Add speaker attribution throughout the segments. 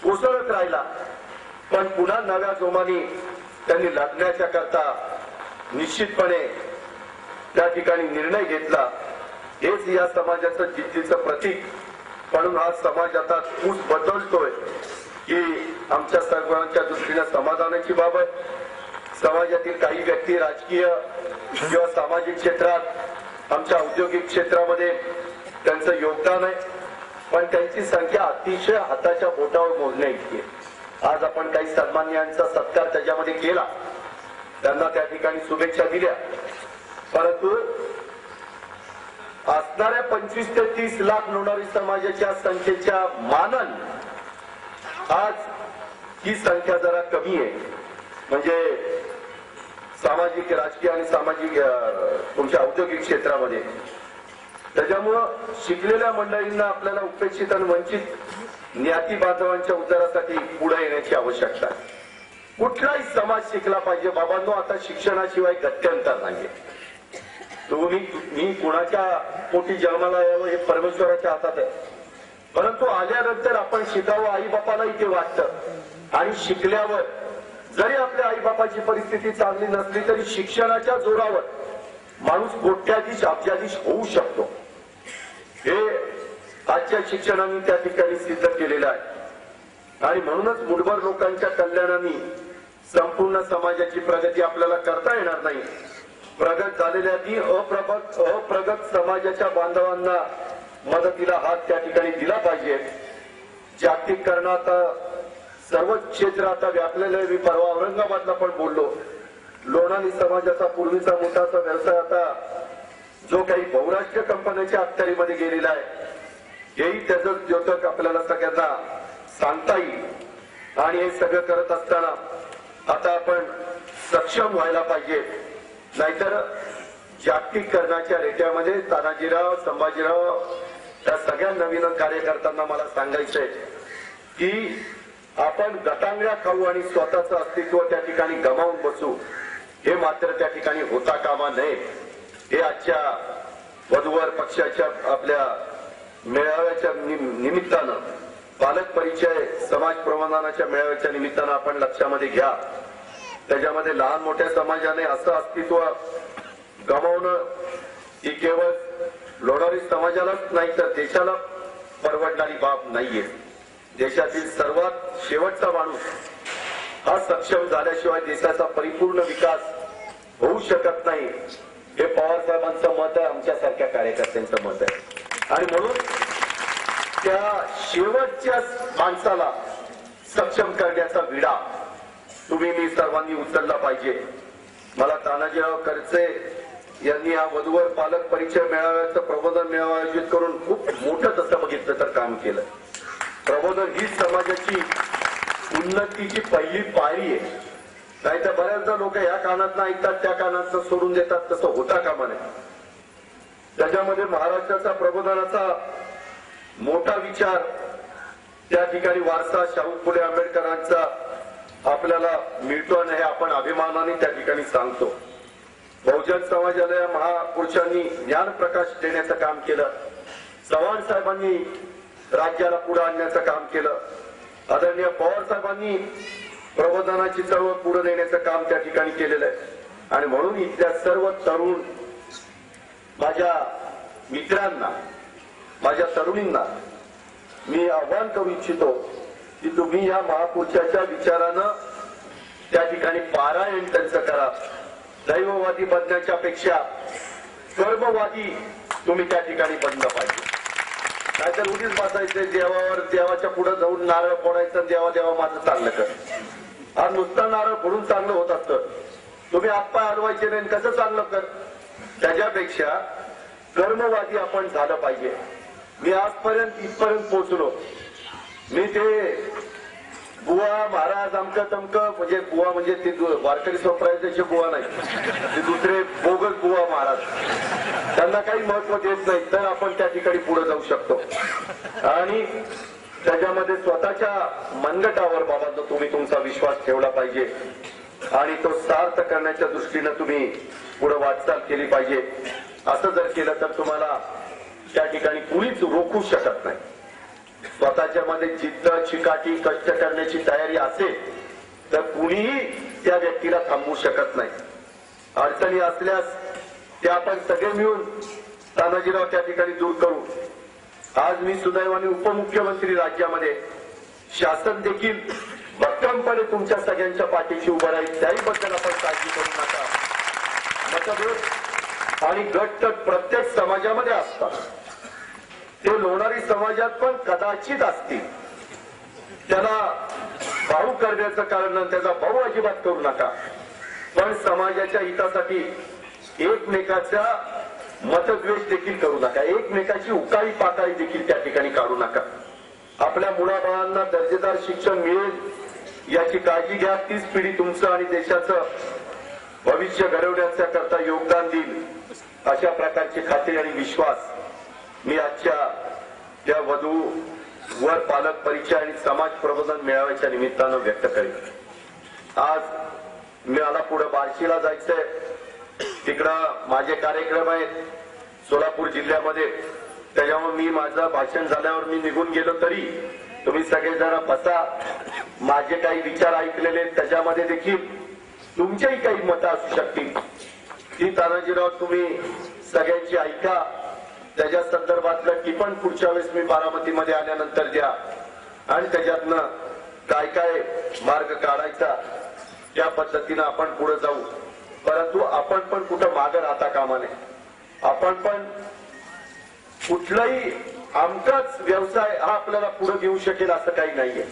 Speaker 1: कोसळत राहिला, पण पुन्हा नव्या जोमाने त्यांनी लढण्याच्या करता निश्चितपणे त्या ठिकाणी निर्णय घेतला. हेच या समाजाचं जिद्दीचं प्रतीक. म्हणून हा समाज आता खूप बदलतोय की आमच्या सर्वांच्या दृष्टीने समाधानाची बाबत. समाजातील काही व्यक्ती राजकीय किंवा सामाजिक क्षेत्रात, आमच्या औद्योगिक क्षेत्रामध्ये त्यांचं योगदान आहे, पण त्यांची संख्या अतिशय हाताच्या बोटावर मोजण्या इतकी आहे. आज आपण काही सन्मान्यांचा सत्कार त्याच्यामध्ये केला, त्यांना त्या ठिकाणी शुभेच्छा दिल्या, परंतु असणाऱ्या 25 ते 30 लाख लोणारी समाजाच्या संख्येच्या मानान आज ही संख्या जरा कमी आहे. म्हणजे सामाजिक, राजकीय आणि सामाजिक तुमच्या औद्योगिक क्षेत्रामध्ये. त्याच्यामुळं शिकलेल्या मंडळींना आपल्याला उपेक्षित आणि वंचित ज्ञाती बांधवांच्या उद्धारासाठी पुढे येण्याची आवश्यकता आहे. कुठलाही समाज शिकला पाहिजे बाबांनो. आता शिक्षणाशिवाय गत्यंतर नाहीये. मी कुणाच्या पोटी जन्माला यावं हे परमेश्वराच्या हातात आहे, परंतु आल्यानंतर आपण शिकावं आई बापालाही ते वाटतं. आणि शिकल्यावर जरी आपल्या आई बापाची परिस्थिती चांगली नसली तरी शिक्षणाच्या जोरावर माणूस कोट्याधीश अब्जाधीश होऊ शकतो. हे आजच्या शिक्षणाने त्या ठिकाणी सिद्ध केलेलं आहे. आणि म्हणूनच मुठभर लोकांच्या कल्याणाने संपूर्ण समाजाची प्रगती आपल्याला करता येणार नाही. प्रगत झालेल्या ती अप्रगत समाजाच्या बांधवांना मदतीला हात त्या ठिकाणी दिला पाहिजे. जागतिकीकरणात सर्वच क्षेत्र आता व्यापलेलं आहे. मी परवा औरंगाबादला पण बोललो. लोणारी समाजाचा पूर्वीचा मोठासा व्यवसाय आता जो काही बहुराष्ट्रीय कंपन्यांच्या अखत्यारीमध्ये गेलेला आहे, हेही त्याचं द्योतक आपल्याला सगळ्यांना सांगता येईल. आणि हे सगळं करत असताना आता आपण सक्षम व्हायला पाहिजे. नाहीतर जागतिकीकरणाच्या रेट्यामध्ये तानाजीराव, संभाजीराव, त्या सगळ्या नवीन कार्यकर्त्यांना मला सांगायचंय की आपण गटांगळ्या खाऊ आणि स्वतःचं अस्तित्व त्या ठिकाणी गमावून बसू, हे मात्र त्या ठिकाणी होता कामा नये. हे आजच्या वधूवर पक्षाच्या आपल्या मेळाव्याच्या निमित्तानं, पालक परिचय समाज प्रबंधनाच्या मेळाव्याच्या निमित्तानं आपण लक्षामध्ये घ्या. त्याच्यामध्ये लहान मोठ्या समाजाने असं अस्तित्व गमावणं ही केवळ लोणारी समाजालाच नाही तर देशाला परवडणारी बाब नाहीये. देशातील सर्वात शेवटचा माणूस हा सक्षम झाल्याशिवाय देशाचा परिपूर्ण विकास होऊ शकत नाही. हे पवार साहेबांचं मत आहे, आमच्यासारख्या कार्यकर्त्यांचं मत आहे. आणि म्हणून त्या शेवटच्या माणसाला सक्षम करण्याचा विडा तुम्ही मी सर्वांनी उचलला पाहिजे. मला तानाजीराव खडसे यांनी या वधूवर पालक परिचय मेळाव्याचं प्रबोधन मेळावा आयोजित करून खूप मोठं तसं बघितलं तर काम केलं. प्रबोधन ही समाजाची उन्नतीची पहिली पायरी आहे. नाहीतर बऱ्याचदा लोक या कानातनं ऐकतात, त्या कानातनं सोडून देतात. तसं होता कामा नये. त्याच्यामध्ये महाराष्ट्राचा प्रबोधनाचा मोठा विचार, त्या ठिकाणी वारसा शाहू फुले आंबेडकरांचा आपल्याला मिळतो आणि हे आपण अभिमानाने त्या ठिकाणी सांगतो. बहुजन समाजाला या महापुरुषांनी ज्ञान प्रकाश देण्याचं काम केलं. चव्हाण साहेबांनी राज्याला पुढे आणण्याचं काम केलं. आदरणीय पवार साहेबांनी प्रबोधनाची चळवळ पुढे नेण्याचं काम त्या ठिकाणी केलेलं आहे. आणि म्हणून इथल्या सर्व तरुण माझ्या मित्रांना, माझ्या तरुणींना मी आवाहन करू इच्छितो की तुम्ही या महापुरुषाच्या विचारानं त्या ठिकाणी पारायण त्यांचं करा. दैववादी बनण्याच्या पेक्षा कर्मवादी तुम्ही त्या ठिकाणी बनलं पाहिजे. नाहीतर उगीच बसायचे देवावर, देवाच्या पुढे जाऊन नारळ फोडायचं, देवा देवा माझं चांगलं कर. आज नुसतं नारळ फोडून चांगलं होत असतं. तुम्ही हातपाय हलवायचे नाही, कसं चांगलं कर. त्याच्यापेक्षा कर्मवादी आपण झालं पाहिजे. मी आजपर्यंत इथपर्यंत पोहोचलो. मी ते बुवा महाराज अमकं तमकं, म्हणजे बुवा म्हणजे ते वारकरी संप्रदायाचे बुवा नाही, ते दुसरे बोगस बुवा महाराज, त्यांना काही महत्व देत नाही. तर आपण त्या ठिकाणी पुढे जाऊ शकतो. आणि त्याच्यामध्ये स्वतःच्या मनगटावर बाबांनो तुम्ही तुमचा विश्वास ठेवला पाहिजे आणि तो सार्थ करण्याच्या दृष्टीनं तुम्ही पुढे वाटचाल केली पाहिजे. असं जर केलं तर तुम्हाला त्या ठिकाणी कुणीच रोखू शकत नाही. स्वतःच्या मध्ये जिद्द चिकाटी कष्ट करण्याची तयारी असेल तर कुणीही त्या व्यक्तीला थांबवू शकत नाही. अडचणी असल्यास त्या आपण सगळे मिळून तानाजीराव त्या ठिकाणी दूर करू. आज मी सुदैवाने उपमुख्यमंत्री राज्यामध्ये शासन देखील भक्कमपणे तुमच्या सगळ्यांच्या पाठीशी उभं राहील. त्याहीबद्दल आपण काळजी करू नका. मतभेद आणि गट प्रत्येक समाजामध्ये असतात. ते लोणारी समाजात पण कदाचित असतील. त्याला भाऊ करण्याचं कारण त्याचा भाऊ अजिबात करू नका. पण समाजाच्या हितासाठी एकमेकाचा मतद्वेष देखील करू नका. एकमेकाची उकाळी पाकाळी देखील त्या ठिकाणी काढू नका. आपल्या मुलाबाळांना दर्जेदार शिक्षण मिळेल याची काळजी घ्या. तीच पिढी तुमचं आणि देशाचं भविष्य घडवण्याच्या करता योगदान देईल अशा प्रकारची खात्री आणि विश्वास मी आजच्या त्या वधू वर पालक परिचय आणि समाज प्रबोधन मेळाव्याच्या निमित्तानं व्यक्त करेन. आज मला पुढे बार्शीला जायचंय. तिकडं माझे कार्यक्रम आहेत सोलापूर जिल्ह्यामध्ये. त्याच्यामुळे मी माझं भाषण झाल्यावर मी निघून गेलो तरी तुम्ही सगळेजण बसा. माझे काही विचार ऐकलेले त्याच्यामध्ये देखील तुमचेही काही मतं असू शकतील. ती तानाजीराव तुम्ही सगळ्यांची ऐका. त्याच्या संदर्भातलं टिपण पुढच्या वेळेस मी बारामतीमध्ये आल्यानंतर द्या आणि त्याच्यातनं काय काय मार्ग काढायचा त्या पद्धतीनं आपण पुढे जाऊ. परंतु आपण पण कुठं मागे राहता कामा नये. आपण पण कुठलाही आमचाच व्यवसाय हा आपल्याला पुढे घेऊ शकेल असं काही नाहीये.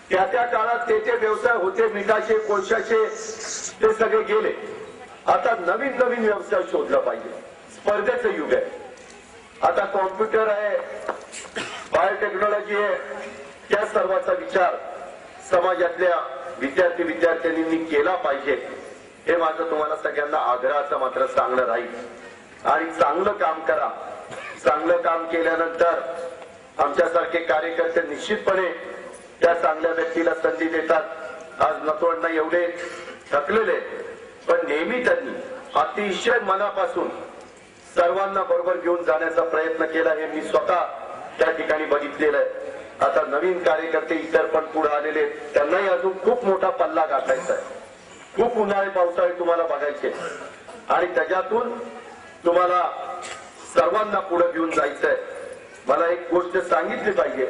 Speaker 1: त्या त्या काळात ते व्यवसाय होते. मिठाचे कोळशाचे ते सगळे गेले. आता नवीन नवीन व्यवसाय शोधला पाहिजे. स्पर्धेचं युग आहे. आता कॉम्प्युटर आहे, बायोटेक्नॉलॉजी आहे. त्या सर्वाचा विचार समाजातल्या विद्यार्थ्यांनी केला पाहिजे. हे माझं तुम्हाला सगळ्यांना आग्रहाचं मात्र सांगणं राहील. आणि चांगलं काम करा. चांगलं काम केल्यानंतर आमच्यासारखे कार्यकर्ते निश्चितपणे त्या चांगल्या व्यक्तीला संधी देतात. आज नतवडना एवढे थकलेले पण नेहमी त्यांनी अतिशय मनापासून सर्वांना बरोबर घेऊन जाण्याचा प्रयत्न केला. हे मी स्वतः त्या ठिकाणी बघितलेलं आहे. आता नवीन कार्यकर्ते इतर पण पुढे आलेले त्यांनाही अजून खूप मोठा पल्ला गाठायचा आहे. खूप उन्हाळे पावसाळे तुम्हाला बघायचे आणि त्याच्यातून तुम्हाला सर्वांना पुढे घेऊन जायचंय. मला एक गोष्ट सांगितली पाहिजे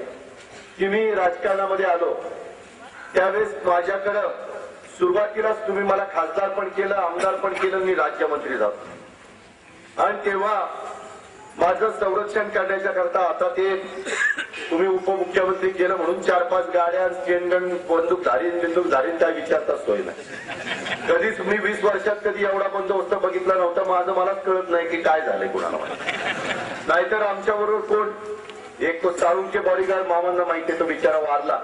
Speaker 1: की मी राजकारणामध्ये आलो त्यावेळेस माझ्याकडं सुरुवातीलाच तुम्ही मला खासदार पण केलं, आमदार पण केलं, मी राज्यमंत्री झालो. आणि तेव्हा माझं संरक्षण करण्याच्या करता आता ते तुम्ही उपमुख्यमंत्री केलं म्हणून 4-5 गाड्या स्टेनगन बंदूकधारी त्या विचारताच सोय नाही. कधीच मी 20 वर्षात कधी एवढा बंदोबस्त बघितला नव्हता. माझं मलाच कळत नाही की काय झालंय कुणाला. नाहीतर आमच्या बरोबर कोण एक तो साळुंके बॉडीगार्ड मामांना माहिती तो बिचारा वारला.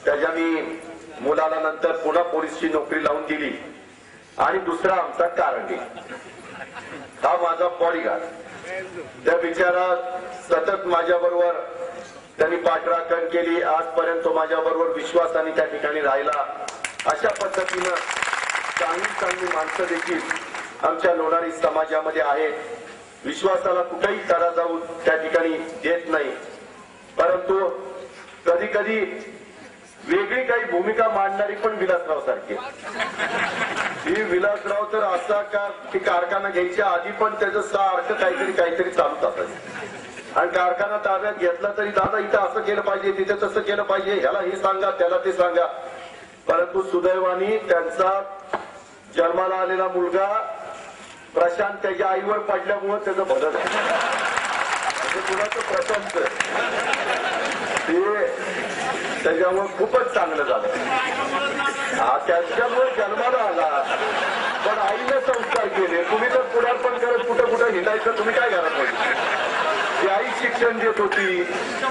Speaker 1: त्याच्या मी मुलाला नंतर पुन्हा पोलीसची नोकरी लावून दिली. आणि दुसरा आमचा कारंडी हा माझा बॉडीगार्ड. त्या बिचारा सतत माझ्या बरोबर त्यांनी पाठराखण केली. आजपर्यंत तो माझ्या बरोबर विश्वासाने त्या ठिकाणी राहिला. अशा पद्धतीनं चांगली चांगली माणसं देखील आमच्या लोणारी समाजामध्ये आहेत. विश्वासाला कुठेही तडा जाऊ त्या ठिकाणी देत नाही. परंतु कधी कधी वेगळी काही भूमिका मांडणारी पण विलासराव सारखी. ही विलासराव तर असा का की कारखाना घ्यायच्या आधी पण त्याचं सारखं काहीतरी चालूच असायचं. आणि कारखाना ताब्यात घेतला तरी दादा इथं असं केलं पाहिजे, तिथे तसं केलं पाहिजे, ह्याला हे सांगा त्याला ते सांगा. परंतु सुदैवाने त्यांचा जन्माला आलेला मुलगा प्रशांत त्याच्या आईवर पडल्यामुळे त्याचं बदल कुणाचं प्रशांत ते त्याच्यामुळे खूपच चांगलं झालं. त्याच्यामुळे जन्माला आला पण आईने संस्कार केले. तुम्ही तर पुढारपण करत कुठं कुठं हिंडायचं. तुम्ही काय करत होती? ती आई शिक्षण देत होती.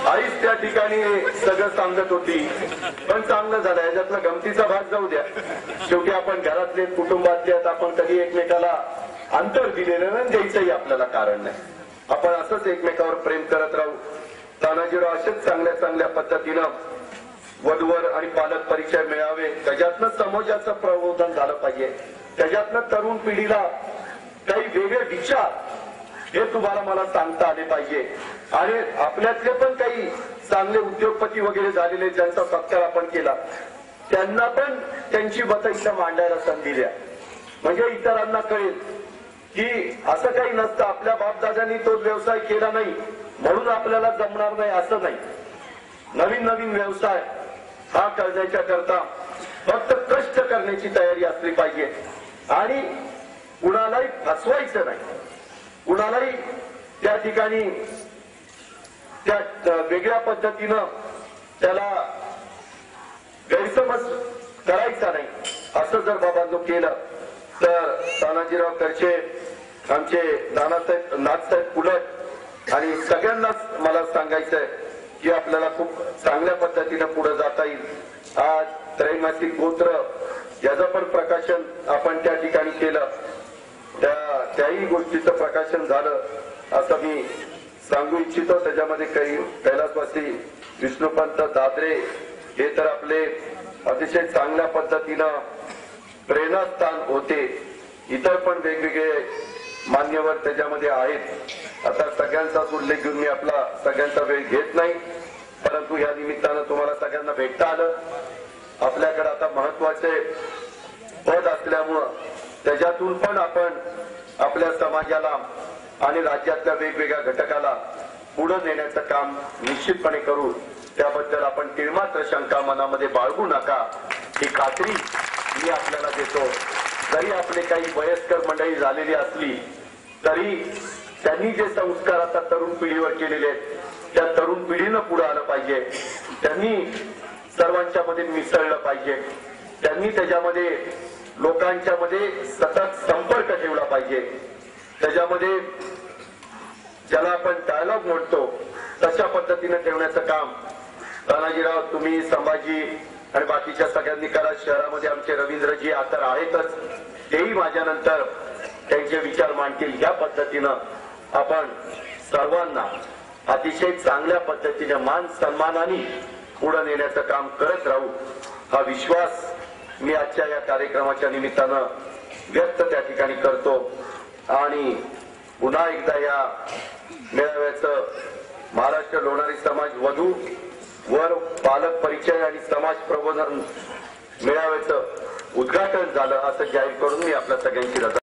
Speaker 1: आईच त्या ठिकाणी सगळं सांगत होती. पण चांगलं झालं. याच्यातला गमतीचा भाग जाऊ द्या. शेवटी आपण घरातले कुटुंबातले आपण कधी एकमेकाला अंतर दिलेलं नाही, द्यायचंही आपल्याला कारण नाही. आपण असंच एकमेकावर प्रेम करत राहू. तानाजीराव असेच चांगल्या चांगल्या पद्धतीनं वधूवर आणि पालक परिचय मिळावे. त्याच्यातनं समाजाचं प्रबोधन झालं पाहिजे. त्याच्यातनं तरुण पिढीला काही वेगळे विचार हे तुम्हाला मला सांगता आले पाहिजे। आणि आपल्यातले पण काही चांगले उद्योगपती वगैरे झालेले ज्यांचा सत्कार आपण केला त्यांना पण त्यांची मतं इथं मांडायला संधी द्या, म्हणजे इतरांना कळेल की असं काही नसतं, आपल्या बापदादांनी तो व्यवसाय केला नाही म्हणून आपल्याला जमणार नाही असं नाही। नवीन नवीन व्यवसाय हा करण्याच्या करता फक्त कष्ट करण्याची तयारी असली पाहिजे आणि कुणालाही फसवायचं नाही, कुणालाही त्या ठिकाणी त्या वेगळ्या पद्धतीनं त्याला गैरसमज करायचा नाही। असं जर बाबांनो केलं तर तानाजीराव करशे, आमचे नाथसाहेब पुलट आणि सगळ्यांनाच मला सांगायचंय की आपल्याला खूप चांगल्या पद्धतीनं पुढे जाता येईल। आज त्रैमासिक गोत्र याचं पण प्रकाशन आपण त्या ठिकाणी केलं, त्याही गोष्टीचं प्रकाशन झालं असं मी सांगू इच्छितो। त्याच्यामध्ये काही कैलासवासी विष्णुपंत दादरे हे तर आपले अतिशय चांगल्या पद्धतीनं प्रेरणास्थान होते, इतर पण वेगवेगळे मान्यवर त्याच्यामध्ये आहेत। आता सगळ्यांचाच उल्लेख घेऊन मी आपला सगळ्यांचा वेळ घेत नाही, परंतु या निमित्तानं तुम्हाला सगळ्यांना भेटता आलं। आपल्याकडे आता महत्वाचे पद असल्यामुळं त्याच्यातून पण आपण आपल्या समाजाला आणि राज्यातल्या वेगवेगळ्या घटकाला पुढे नेण्याचं काम निश्चितपणे करू, त्याबद्दल आपण तिळमात्र शंका मनामध्ये बाळगू नका ही खात्री मी आपल्याला देतो। जरी आपले काही वयस्कर मंडळी झालेली असली तरी त्यांनी जे संस्कार आता तरुण पिढीवर केलेले आहेत त्या तरुण पिढीनं पुढे आलं पाहिजे, त्यांनी सर्वांच्या मध्ये मिसळलं पाहिजे, त्यांनी त्याच्यामध्ये लोकांच्या मध्ये सतत संपर्क ठेवला पाहिजे, त्याच्यामध्ये ज्याला आपण डायलॉग म्हणतो तशा पद्धतीने ठेवण्याचं काम तानाजीराव, तुम्ही, संभाजी आणि बाकीच्या सगळ्यांनी करा। शहरामध्ये आमचे रवींद्रजी आता आहेतच, तेही माझ्यानंतर त्यांचे विचार मांडतील। या पद्धतीनं आपण सर्वांना अतिशय चांगल्या पद्धतीने मान सन्मानाने पुढे नेण्याचं काम करत राहू हा विश्वास मी आजच्या या कार्यक्रमाच्या निमित्तानं व्यक्त त्या ठिकाणी करतो। आणि पुन्हा एकदा या मेळाव्याचं महाराष्ट्र लोणारी समाज वधू वर पालक परिचय आणि समाज प्रबोधन मेळाव्याचं उद्घाटन झालं असं जाहीर करून मी आपल्या सगळ्यांची रजा